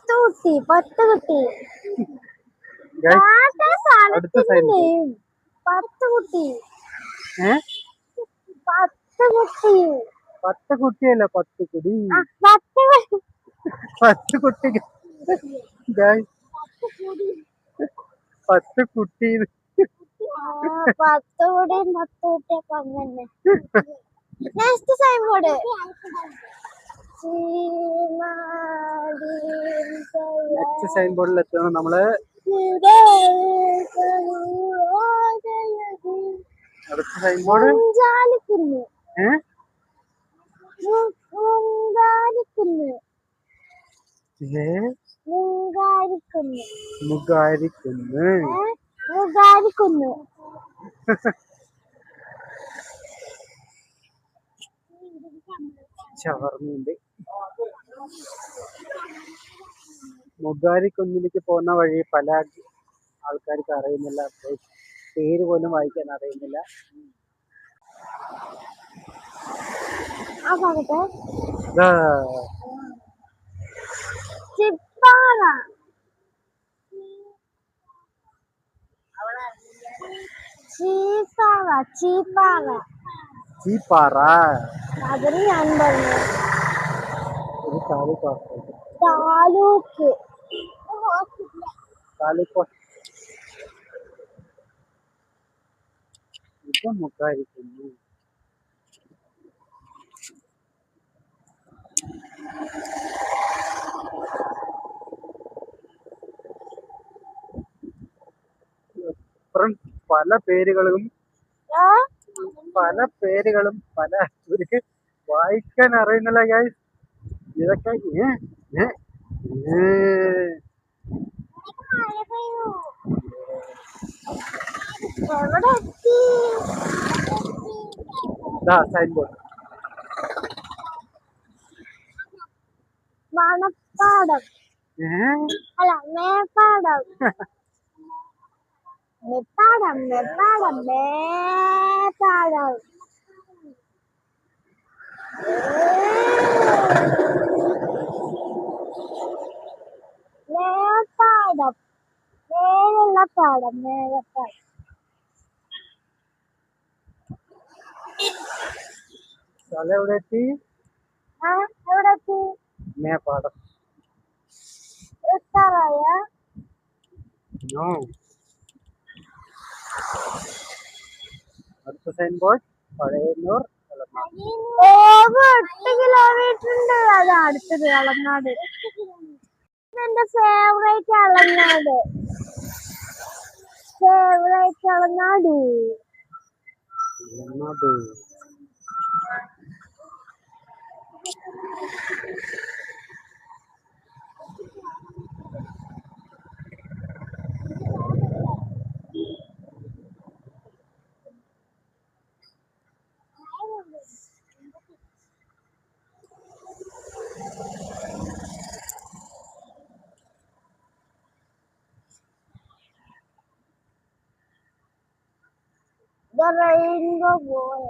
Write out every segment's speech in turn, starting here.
കുട്ടി പത്ത് കുട്ടി അടുത്ത സൈൻ പത്ത് കുട്ടി ഏ 10 കുട്ടി 10 കുട്ടിയല്ല 10 കുടി 10 10 കുട്ടി ഗായ്സ് 10 കുട്ടി 10 കുടിയും 10 കുട്ടിയൊക്കെ അങ്ങനെ next sign board next sign ബോർഡിൽ എത്തണം നമ്മള് അടുത്ത സൈൻ ബോർഡ് മുഗാരിക്കുന്ന് ഷവർമ്മയുണ്ട്. മുഗാരിക്കുന്നിലേക്ക് പോകുന്ന വഴി പല ആൾക്കാർക്ക് അറിയുന്നില്ല, പേര് പോലും വായിക്കാൻ അറിയുന്നില്ല. ചിപ്പാറ ചീപ്പാറ അതിന് ഞാൻ പറഞ്ഞു ഒരു താലൂക്ക് ഇത് മുഗാരിക്കുന്നു. പല പേരുകളും പല ഇവർക്ക് വായിക്കാൻ അറിയുന്നില്ല ഗൈസ്. ഇതൊക്കെ സൈൻ ബോർഡ് മണപ്പാടം അല്ല മേപ്പാടം മേപ്പാടം മേലുള്ള പാടം മേലപ്പാടം സ്ഥലം എവിടെ എത്തി? എവിടെ എത്തി? മേപ്പാടം. എത്താറായ അടുത്ത സൈൻ ബോർഡ് പഴയന്നൂർ 8 കിലോമീറ്റർ ഉണ്ട്. അത് അടുത്തത് അളങ്ങാട്. എന്റെ ഫേവറേറ്റ് അളങ്ങാട്. റെയിൻബോ പോയ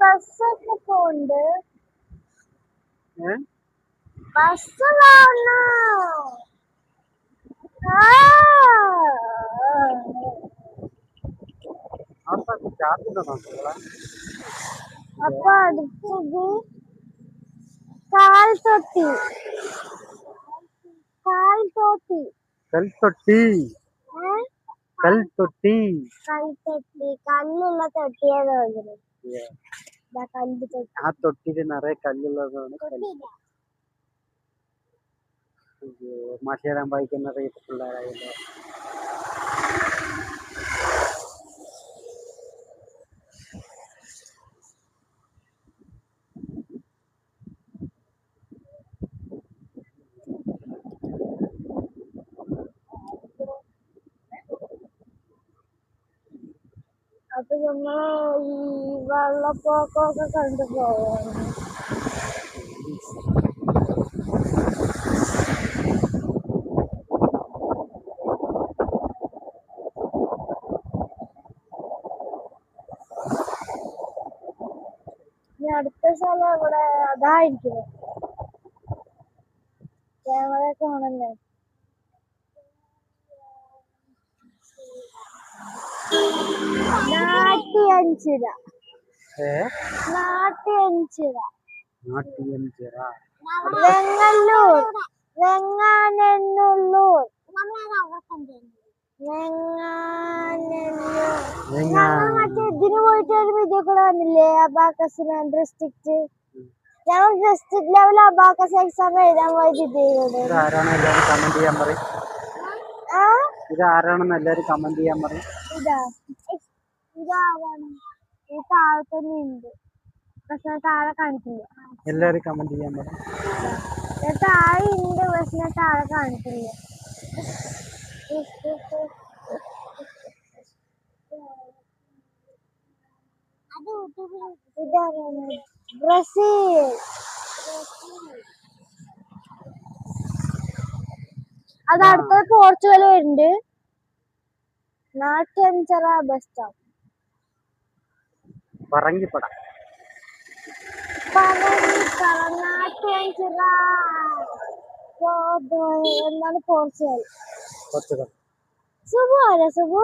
ബസ്സൊക്കെ പോണ്ട്. ബസ് കാണണം. അപ്പൊ അടുത്തത് കാൽത്തൊട്ടി. കല്ലുള്ള തൊട്ടിയാണ് കല്ല് തൊട്ടി. ആ തൊട്ടില് നിറയെ കല്ലുള്ളതാണ്. മാഷേരാൻ വായിക്കുന്ന പിള്ളേരായല്ലോ. അപ്പൊ നമ്മള് ഈ വെള്ളപ്പൊക്കമൊക്കെ കണ്ടു പോവാണ്. ഇനി അടുത്ത സ്ഥലം ഇവിടെ അതായിരിക്കുന്നു. ക്യാമറയൊക്കെ ആണല്ലേ. നാട്ടിയഞ്ചിറ. നാട്ടിയഞ്ചിറ. വെങ്ങല്ലൂർ. വെങ്ങാനല്ലൂർ. ഞങ്ങൾ മറ്റേ ഇതിന് പോയിട്ട് ഒരു വീഡിയോ കൂടെ വന്നില്ലേ, അബാക്കസ് ഡിസ്ട്രിക്ട്. ഞങ്ങൾ ഡിസ്ട്രിക്ട് ലെവൽ അബാക്കസ് എക്സാം എഴുതാൻ പോയത് ഇതാരാണെന്ന് എല്ലാവരും കമന്റ് ചെയ്യാൻ പറയും. ഇതാരാണെന്ന് എല്ലാവരും കമന്റ് ചെയ്യാൻ പറയും. ഇതാരാണ്? ഈ താഴെ തന്നെ ഉണ്ട്, പക്ഷെ താഴെ കാണിക്കില്ല. എല്ലാവരും കമന്റ് ചെയ്യാൻ പറയും. താഴെ ഉണ്ട്, പക്ഷെ താഴെ കാണിക്കില്ല. ഇതാരാണ്? ബ്രസീൽ. അത് അടുത്തത് പോർച്ചുഗൽ വരുന്നുണ്ട്. നാട്ടിയഞ്ചിറ ബസ് സ്റ്റോപ്പ്. പറങ്കിപ്പട. നാട്ടിയഞ്ചിറ എന്താണ്? പോർച്ചുഗൽ. സുബു ആരാ? സുബു?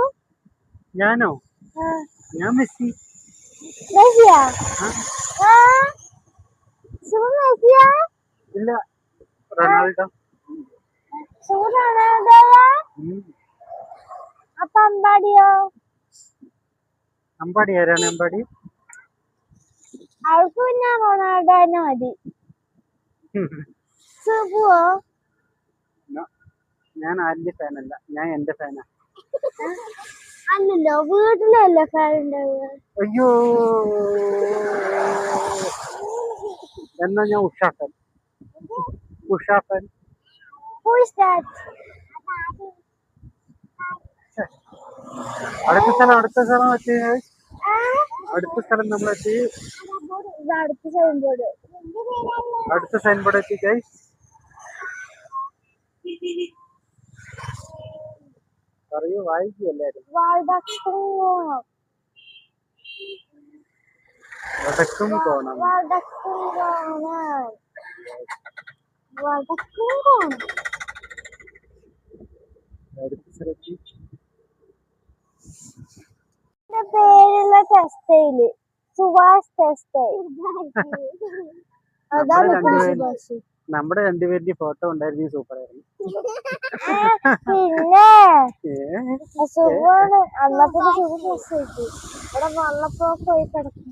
ഞാനോ? ഞാൻ മെസ്സി. മെസ്സിയാ? സുബു മെസ്സിയാ? ഇല്ല, റൊണാൾഡോ. സുബു റൊണാൾഡോയാ? അപ്പൊ അമ്പാടിയോ? അമ്പാടി ആരാണ്? അമ്പാടി അവൾക്ക് പിന്നെ റൊണാൾഡോ തന്നെ മതി. സുബുവോ? ഞാൻ ആരുടെ ഫാനല്ല, ഞാൻ എന്റെ ഫാനാ. അല്ലല്ലോ, വീട്ടിലല്ലേ ഫാൻ ഉണ്ടാവുക. അയ്യോ, എന്നാ ഞാൻ ഉഷാ ഫാൻ. ഉഷാ ഫാൻ. അടുത്ത സ്ഥലം എത്തി. അടുത്ത സ്ഥലം നമ്മളെത്തി. അടുത്ത സൈൻ ബോർഡ് എത്തി ഗൈസ്. പറയൂ, വായിക്കൂ എല്ലാരും. വടക്കും കോണം. അടുത്ത സ്ഥലത്തി പേരുള്ള ടെക്സ്റ്റൈല് സുഭാഷ് ടെക്സ്റ്റൈൽ. നമ്മുടെ രണ്ടുപേരുടെ ഫോട്ടോ ഉണ്ടായിരുന്നു, സൂപ്പർ ആയിരുന്നു. പിന്നെ സുഖമാണ്. അന്നത്തെ ഇവിടെ വള്ളപ്പോ പോയി കിടക്കും.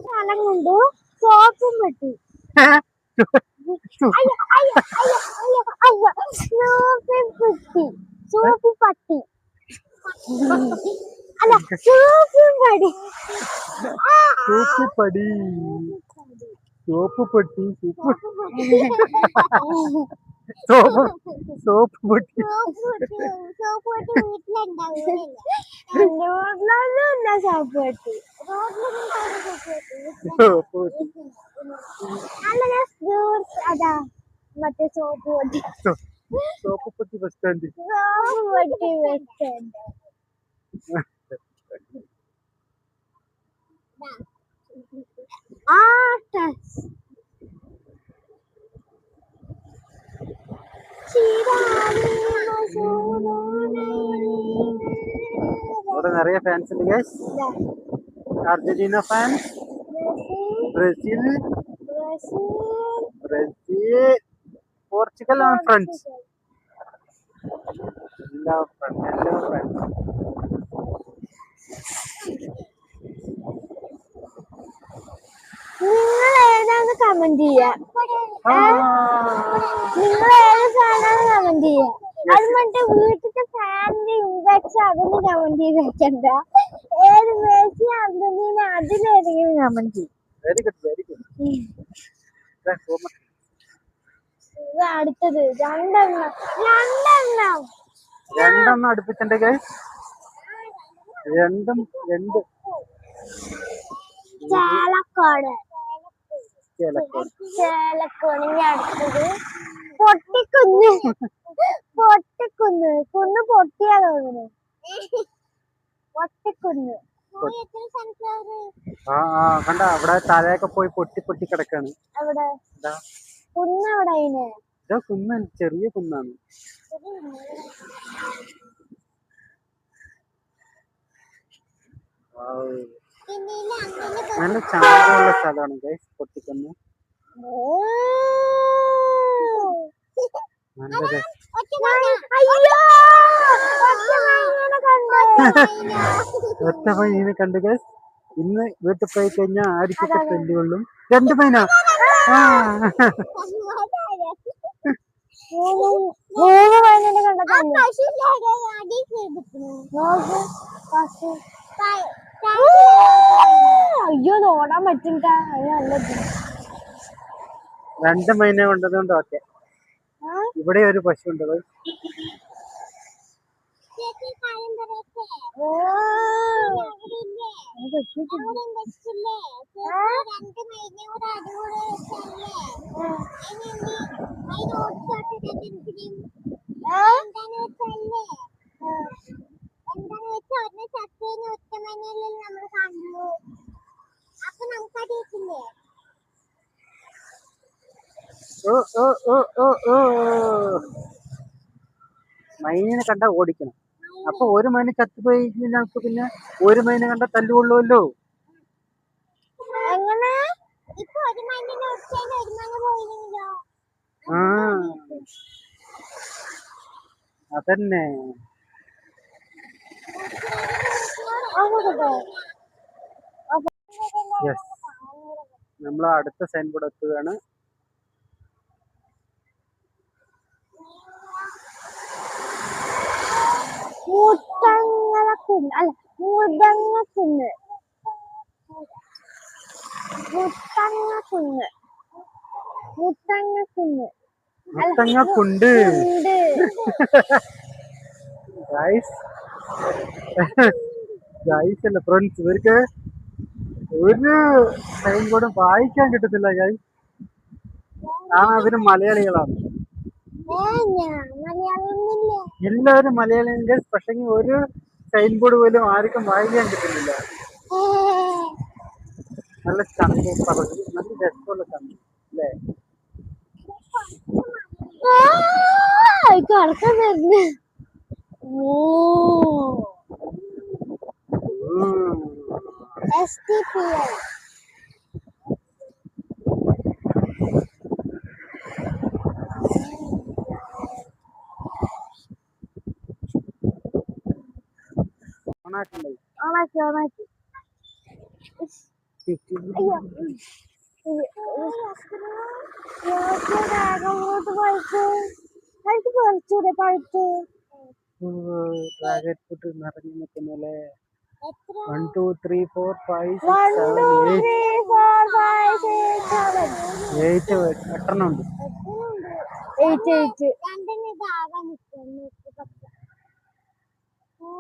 സ്ഥലം കൊണ്ടു സോപ്പും പെട്ടി. സോപ്പ് പട്ടി അല്ല, സോപ്പും പടി. സോപ്പ് പടി, സോപ്പ് പെട്ടി, സോപ്പ് പൊട്ടി. അതാ മറ്റേ സോപ്പ് പൊട്ടി. സോപ്പ് പൊട്ടി ബസ് സ്റ്റാൻഡ്. സോപ്പ് പൊട്ടി ബസ് സ്റ്റാൻഡ്. ഇവിടെ നിറയെ ഫാൻസ് ഉണ്ട് guys. Argentina fans, Brazil, Portugal and friends. എല്ലാ ഫ്രണ്ട്സ്. നിങ്ങൾ ഏതാണ് കമന്റ് ചെയ്യാ? നിങ്ങൾ ഏത് ഫാനാണ് കമന്റ് ചെയ്യാ? അത് മറ്റേ വീട്ടിലെ ഫാനിന്റെ ഇൻവെക്സ് അതൊന്നും കമന്റ് ചെയ്ത് വെക്കണ്ട. ഏത് മെസ്സി അർജന്റീന അതിലേതെങ്കിലും കമന്റ് ചെയ്യും. Very good, very good. അടുത്തത് രണ്ടെണ്ണം അടുപ്പിച്ചിട്ടുണ്ട് ഗൈസ്. രണ്ട് ചേലക്കോട്. ഇനി അടുത്തത് പൊട്ടിക്കുന്ന്. പൊട്ടിയാ തോന്നുന്നു. പൊട്ടിക്കുന്ന്. ആ ആ കണ്ട അവിടെ താഴെയൊക്കെ പോയി പൊട്ടി പൊട്ടി കിടക്കാണ്. അവിടെ ഇതാ കുന്നവിടെ അതിന്. ഇതാ കുന്നാണ്, ചെറിയ കുന്നാണ്. നല്ല ചാടുള്ള സ്ഥലമാണ് ഗൈസ് പൊട്ടിക്കുന്ന്. നല്ല ഒറ്റ മൈനെ കണ്ടു ഗൈസ്. ഇന്ന് വീട്ടിൽ പോയി കഴിഞ്ഞാൽ ആർക്കൊക്കെ തെല്ലുകൊള്ളും. 2 മൈന. ആ 3 മൈനെ കണ്ടോ. അയ്യോ നോടാൻ പറ്റില്ല. അത് നല്ലത്. 2 മൈന കൊണ്ടതുകൊണ്ട് ഓക്കെ. ഇവിടെ ഒരു പശു ഉണ്ട് ഗൈസ്. മൈനിനെ കണ്ട ഓടിക്കണം. അപ്പൊ ഒരു മൈന ചത്തുപോയി ഞങ്ങൾക്ക് പിന്നെ ഒരു മൈന കണ്ട തല്ലുകൊള്ളുമല്ലോ. ആ അതന്നെ. യെസ്, നമ്മൾ അടുത്ത സൈൻ ബോർഡ് എത്തുകയാണ്. മുത്തങ്ങക്കുന്ന് അല്ല മുതങ്ങക്കുന്ന്. മുത്തങ്ങക്കുന്ന് മുത്തങ്ങക്കുന്ന് മുത്തങ്ങക്കുണ്ട് ഗൈസ്. ഗൈസ് അല്ല ഫ്രണ്ട്സ്, ഇവർക്ക് ഒരു സൈൻ ബോർഡും വായിക്കാൻ കിട്ടത്തില്ല ഗൈസ്. അവര് മലയാളികളാണ്, എല്ലാവരും മലയാളികൾ ഗൈസ്. പക്ഷെ ഒരു സൈൻ ബോർഡ് പോലും ആർക്കും വായിക്കാൻ കിട്ടുന്നില്ല. നല്ല ചന്ത പറഞ്ഞു, നല്ല രസമുള്ള ചന്ത അല്ലേ. കറക്കം വരുന്നു. STPL ഓണാക്കി. അങ്ങോട്ട് പഴുത്ത് കഴിച്ച് പറിച്ചൂടെ പഴുത്ത്. ഡ്രാഗൺ ഫ്രൂട്ട് നിറഞ്ഞു നിൽക്കുന്നല്ലേ. 1 2 3 4 5 6 7 8 8 ഉണ്ട്. 8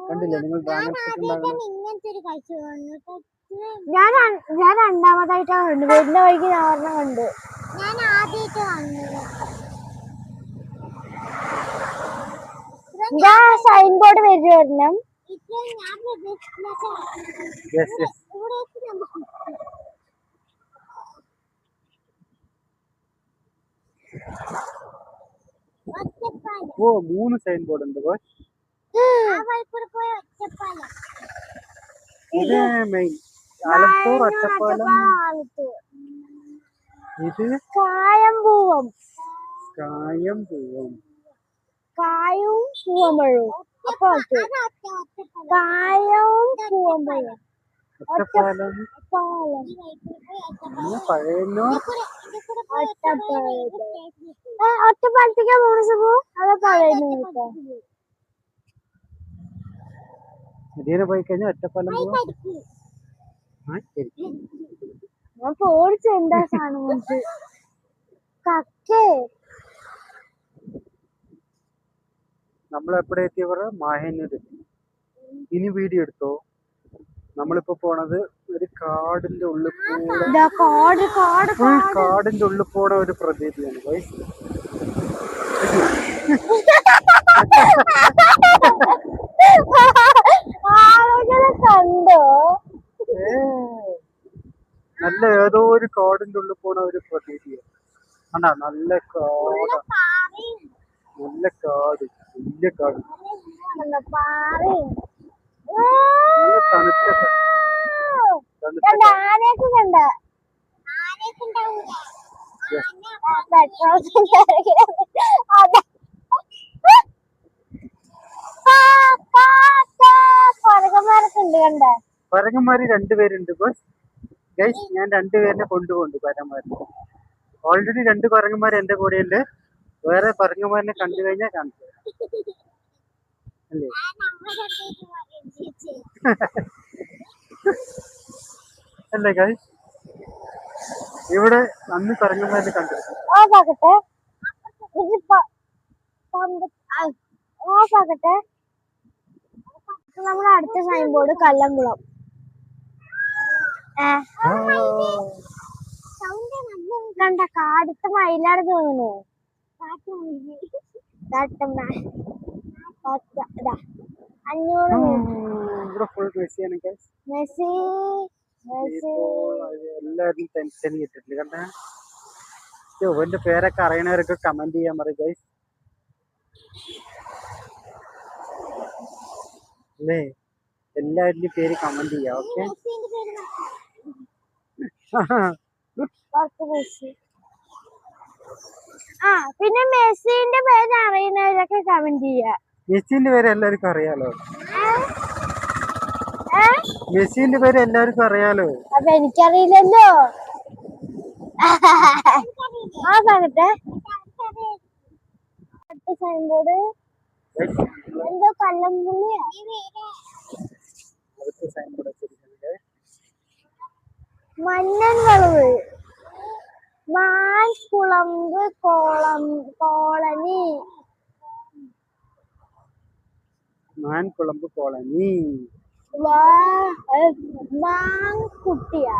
കണ്ടില്ലേ നിങ്ങൾ ഡ്രാഗൺ ഫ്രൂട്ട് ഉണ്ടാകണം. ഞാൻ രണ്ടാമതായിട്ടാണ് കണ്ടു. വരുന്ന വഴിക്ക് ഞാൻ ഒരെണ്ണം കണ്ടു. ഞാൻ ആദ്യമായിട്ട് സൈൻ ബോർഡ് വരണം. ഓ 3 സൈൻ ബോർഡ് ഉണ്ട് ബോസ്. ഇത് മെയിൻ ആലത്തൂർ ഒറ്റപ്പാലം. ഇത് കായംപൂവം കായവും പൂവമ്പഴവും. അപ്പൊ കായവും പൂവമ്പഴവും ഒറ്റപ്പാലം പഴയന്നൂർ. ഒറ്റപ്പാലത്തേക്കാ പോണ സുഖു അതെ പഴയന്നൂർ. ഇതിന് പോയി കഴിഞ്ഞാൽ ഒറ്റപ്പാലം പോവാ. ഞാൻ പോടിച്ച എന്താ സാധനം കക്കേ. നമ്മളെപ്പോഴും എത്തിയവർ മാഹന്നൂർ എത്തി. ഇനി വീഡിയോ എടുത്തോ. നമ്മളിപ്പോ പോണത് ഒരു കാടിന്റെ ഉള്ളിൽ കാടിന്റെ ഉള്ളിൽ പോണ ഒരു പ്രതീതിയാണ് ഗൈസ്. കണ്ടാ നല്ല കാട്, നല്ല കാട്, വലിയ കാട്, പാറയും നല്ല തണുത്ത തണുത്ത കാട്. ആനയൊക്കെ കണ്ട Yes. പെട്രോൾ കൊരകന്മാരൊക്കെ ഉണ്ട് കണ്ട കുരങ്ങന്മാര് രണ്ടുപേരുണ്ട് ബസ്. ഗൈസ് ഞാൻ രണ്ടുപേരിനെ കൊണ്ടുപോകുന്നുണ്ട് കുരങ്ങന്മാരിനെ. ഓൾറെഡി 2 കുരങ്ങന്മാർ എന്റെ കൂടെയുണ്ട്. വേറെ കുരങ്ങന്മാരിനെ കണ്ടു കഴിഞ്ഞാൽ കാണിച്ചു തരാം. അല്ലേ അല്ലേ ഗൈസ്, ഇവിടെ അന്ന് കുരങ്ങന്മാരിനെ കണ്ടിരുന്നു. ഓഫാക്കട്ടെ ഓഫാക്കട്ടെ. നമ്മുടെ അടുത്ത സൈൻ ബോർഡ് കല്ലംകുളം. കണ്ട കാടുത്ത മയിലാണ് തോന്നുന്നു. 500 ഇവിടെ ഫുൾ മെസ്സിയാണ് ഗൈസ്. മെസ്സി എല്ലാവരും ടെൻഷൻ കിട്ടിട്ടില്ല കണ്ട. ഇവന്റെ പേരൊക്കെ അറിയണവരൊക്കെ കമന്റ് ചെയ്യാൻ പറയും ഗൈസ്. അല്ലേ എല്ലാവരുടെയും പേര് കമന്റ് ചെയ്യാം. ഓക്കെ പിന്നെ മെസ്സിന്റെ പേര് അറിയുന്നവരൊക്കെ കമന്റ് ചെയ്യാ. മെസ്സിന്റെ പേര് എല്ലാവർക്കും അറിയാലോ. മെസ്സിന്റെ പേര് എല്ലാവർക്കും അറിയാലോ. അപ്പൊ എനിക്കറിയില്ലല്ലോ. പറഞ്ഞിട്ടെ അടുത്ത സൈൻ ബോർഡ് എന്തോ കല്ലംപുള്ളിയാ. മന്നൻ വളവ് മാൻകുളമ്പ് കോളനി. മാൻകുളമ്പ് കോളനി മാങ്കുട്ടിയാ.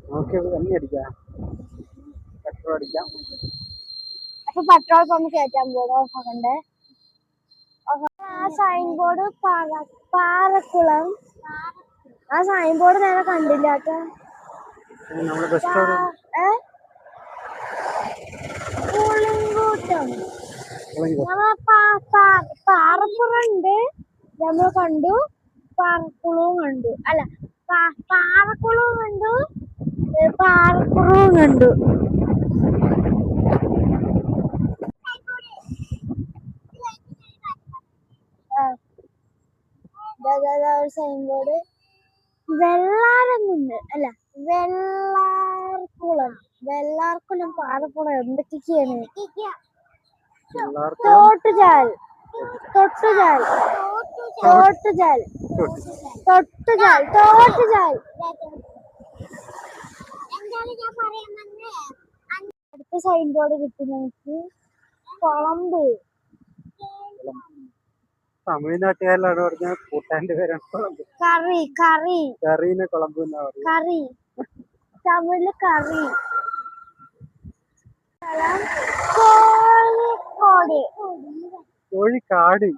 നമുക്ക് എണ്ണ അടിക്കാം, പെട്രോൾ അടിക്കാം. അപ്പൊ പെട്രോൾ പമ്പ് കയറ്റാൻ പോകണ്ടേ. ആ സൈൻ ബോർഡ് പാറക്കുളം. ആ സൈൻ ബോർഡ് നേരെ കണ്ടില്ല കേട്ടോ. പുളിങ്കൂട്ടം പാറപ്പുറണ്ട് നമ്മൾ കണ്ടു. പാറക്കുളവും കണ്ടു. അല്ല പാറക്കുളവും കണ്ടു, പാറപ്പുറവും കണ്ടു. സൈൻ ബോർഡ് വെള്ളാരംകുണ്ട് അല്ല വെള്ളാർക്കുളം പാറപ്പുറം എന്തൊക്കെയാണ്. തോട്ടുചാൽ അടുത്ത സൈൻ ബോർഡ് കിട്ടി നമുക്ക്. കുളമ്പ് തമിഴ്നാട്ടുകാരിലാണ് പറഞ്ഞ കൂട്ടാന്റെ പേരാണ് കറീനെ കുളമ്പ് എന്നാ പറയുക. കറി തമിഴില് കറി. കോഴിക്കാട്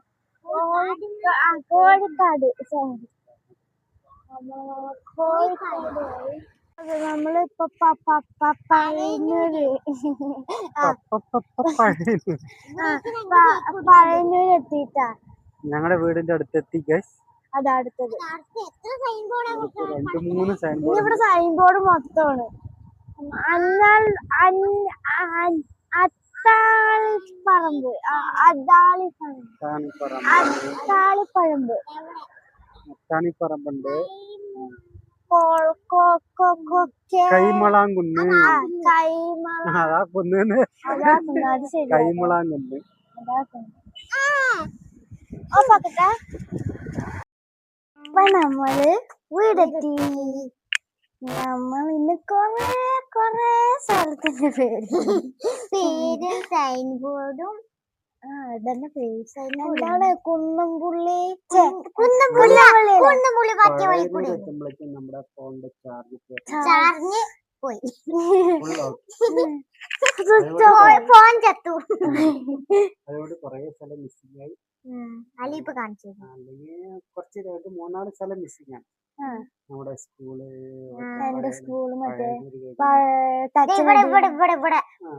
നമ്മളിപ്പോ പഴയന്നൂർ എത്തിയിട്ടാ. ഞങ്ങളുടെ വീടിന്റെ അടുത്തെത്തി ഗൈസ്. അതടുത്തത് 2-3 സൈൻ ബോർഡ്. ഇവിടെ സൈൻ ബോർഡ് മൊത്തമാണ്. അത്താണിപ്പറമ്പുണ്ട്, കൈമളാങ്കുന്ന്. അതാ കുന്ന് കൈമളാങ്കുന്ന്. അപ്പൊ നമ്മള് വീടെത്തി. നമ്മൾ ഇന്ന് കൊറേ സ്ഥലത്തിന്റെ പേര് സൈൻ ബോർഡും ഇതന്നെ പേര്. എന്താണ് കുന്നംപുള്ളി പറ്റിയ വഴി കൂടി നമ്മുടെ ഫോണിന്റെ ചാർജ് പോയി. ഫോൺ ചത്തു. അതുകൊണ്ട് കുറെ സ്ഥലം മിസ്സിംഗ് ആയി. അലിയിപ്പ് കാണിച്ചു. അല്ലെങ്കിൽ കുറച്ച് 3-4 സ്ഥലം മിസ്സിംഗ് ആണ്. നമ്മുടെ സ്കൂള്, എന്റെ സ്കൂള് മറ്റേ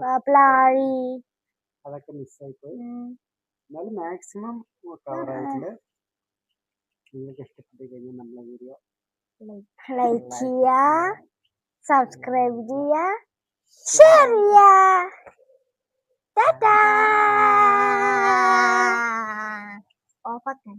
ആ, പ്ലാഴി അതൊക്കെ മിസ്സായിപ്പോയി. എന്നാലും മാക്സിമം കവർ ആയിട്ടുണ്ട്. നിങ്ങൾക്ക് ഇഷ്ടപ്പെട്ട് കഴിഞ്ഞാൽ നമ്മളെ വീഡിയോ ലൈക്ക് ചെയ്യുക, സബ്സ്ക്രൈബ് ചെയ്യുക, ഷെയർ ചെയ്യുക. ടാറ്റാ. ഓഫാക്കാൻ